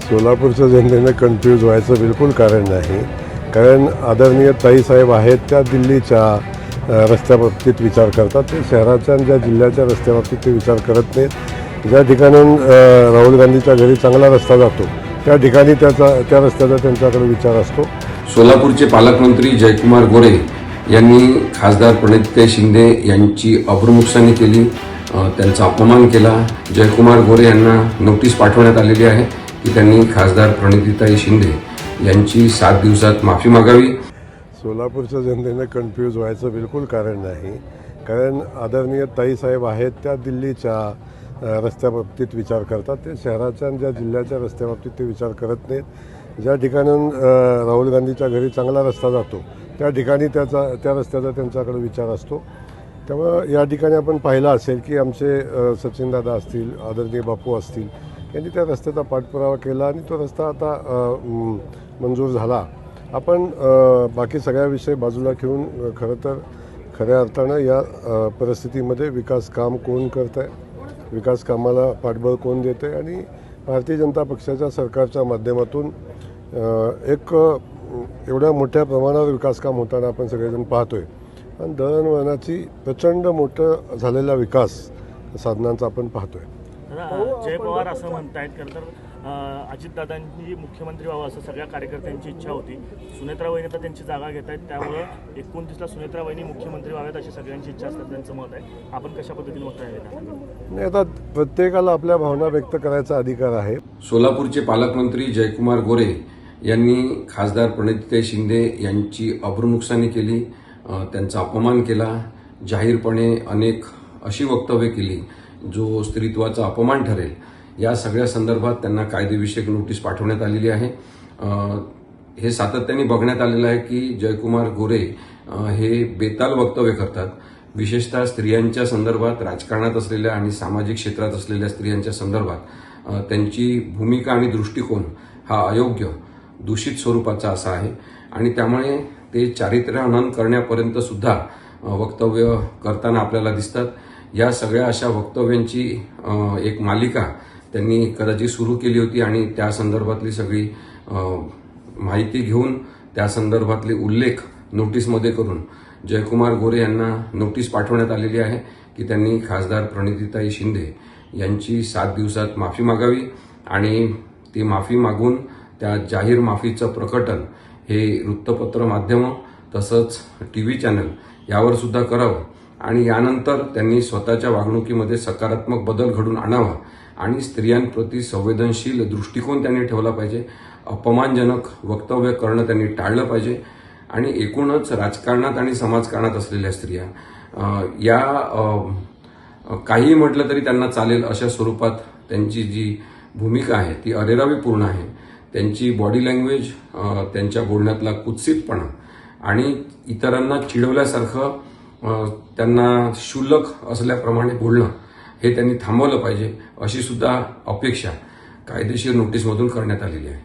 सोलापूरच्या जनतेने कन्फ्यूज व्हायचं बिलकुल कारण नाही. कारण आदरणीय ताईसाहेब आहेत त्या दिल्लीच्या रस्त्याबाबतीत विचार करतात. ते शहराच्या आणि ज्या जिल्ह्याच्या रस्त्याबाबतीत ते विचार करत नाहीत. ज्या ठिकाणून राहुल गांधीच्या घरी चांगला रस्ता जातो त्या ठिकाणी त्या रस्त्याचा त्यांच्याकडे विचार असतो. सोलापूरचे पालकमंत्री जयकुमार गोरे यांनी खासदार प्रणितीताई शिंदे यांची अब्रूनुकसानी केली, त्यांचा अपमान केला. जयकुमार गोरे यांना नोटीस पाठवण्यात आलेली आहे की त्यांनी खासदार प्रणितीताई शिंदे यांची 7 दिवसात माफी मागावी. सोलापूरच्या जनतेने कन्फ्यूज व्हायचं बिलकुल कारण नाही. कारण आदरणीय ताईसाहेब आहेत त्या दिल्लीच्या रस्त्याबाबतीत विचार करतात. ते शहराच्या आणि ज्या जिल्ह्याच्या रस्त्याबाबतीत ते विचार करत नाहीत. ज्या ठिकाणून राहुल गांधीच्या घरी चांगला रस्ता जातो त्या ठिकाणी त्या रस्त्याचा त्यांच्याकडे विचार असतो. त्यामुळं या ठिकाणी आपण पाहिलं असेल की आमचे सचिनदादा असतील, आदरणीय बापू असतील, यांनी त्या रस्त्याचा पाठपुरावा केला आणि तो रस्ता आता मंजूर झाला. आपण बाकी सगळ्या विषय बाजूला ठेवून खऱ्या अर्थानं या परिस्थितीमध्ये विकास काम कोण करत आहे, विकास कामाला पाठबळ कोण देत आहे आणि भारतीय जनता पक्षाच्या सरकारच्या माध्यमातून एक एवढ्या मोठ्या प्रमाणावर विकास काम होताना आपण सगळेजण पाहतोय. आणि दळणवळणाची प्रचंड मोठं झालेला विकास साधनांचा आपण पाहतोय. जय पवार असं म्हणतायत खरं तर अजितदादांनी मुख्यमंत्री व्हावं असं सगळ्या कार्यकर्त्यांची इच्छा होती. सुनेत्रा वहिनी तर त्यांची जागा घेत आहेत, त्यामुळं 29ला सुनेत्रा वहिनी मुख्यमंत्री व्हाव्यात अशी सगळ्यांची इच्छा असतात, त्यांचं मत आहे. आपण कशा पद्धतीने मत आहे? नाही, आता प्रत्येकाला आपल्या भावना व्यक्त करायचा अधिकार आहे. सोलापूरचे पालकमंत्री जयकुमार गोरे यांनी खासदार प्रणितीताई शिंदे यांची अब्रूनुकसानी केली, त्यांचा अपमान केला. जाहीरपणे अनेक अशी वक्तव्य केली जो स्त्रीत्वाचा अपमान ठरेल. या सगळ्या संदर्भात त्यांना कायदेविषयक नोटीस पाठवण्यात आलेली आहे. हे सातत्याने बघण्यात आलेलं आहे की जयकुमार गोरे हे बेताल वक्तव्य करतात. विशेषतः स्त्रियांच्या संदर्भात, राजकारणात असलेल्या आणि सामाजिक क्षेत्रात असलेल्या स्त्रियांच्या संदर्भात त्यांची भूमिका आणि दृष्टिकोन हा अयोग्य, दूषित स्वरूपाचा असा आहे आणि त्यामुळे ते चारित्र्यहनन करण्यापर्यंत सुद्धा वक्तव्य करताना आपल्याला दिसतात. या सगळ्या अशा वक्तव्यांची एक मालिका त्यांनी कदाचित सुरू केली होती आणि त्या संदर्भातली सगळी माहिती घेऊन त्या संदर्भातले उल्लेख नोटीसमध्ये करून जयकुमार गोरे यांना नोटीस पाठवण्यात आलेली आहे की त्यांनी खासदार प्रणितीताई शिंदे यांची 7 दिवसात माफी मागावी आणि ती माफी मागून त्या जाहीर माफीचं प्रकटन हे वृत्तपत्र माध्यमं तसंच TV चॅनल यावर सुद्धा करावं आणि यानंतर त्यांनी स्वतःच्या वागणुकीमध्ये सकारात्मक बदल घडून आणावा आणि स्त्रियांप्रती संवेदनशील दृष्टिकोन त्यांनी ठेवला पाहिजे. अपमानजनक वक्तव्य करणं त्यांनी टाळलं पाहिजे आणि एकूणच राजकारणात आणि समाजकारणात असलेल्या स्त्रिया या काही म्हटलं तरी त्यांना चालेल अशा स्वरूपात त्यांची जी भूमिका आहे ती अरेरावीपूर्ण आहे. त्यांची बॉडी लँग्वेज, त्यांच्या बोलण्यातला कुत्सितपणा आणि इतरांना चिडवल्यासारखं त्यांना क्षुल्लक असल्याप्रमाणे बोलणं हे त्यांनी थांबवलं पाहिजे अशी सुद्धा अपेक्षा कायदेशीर नोटीसमधून करण्यात आलेली आहे.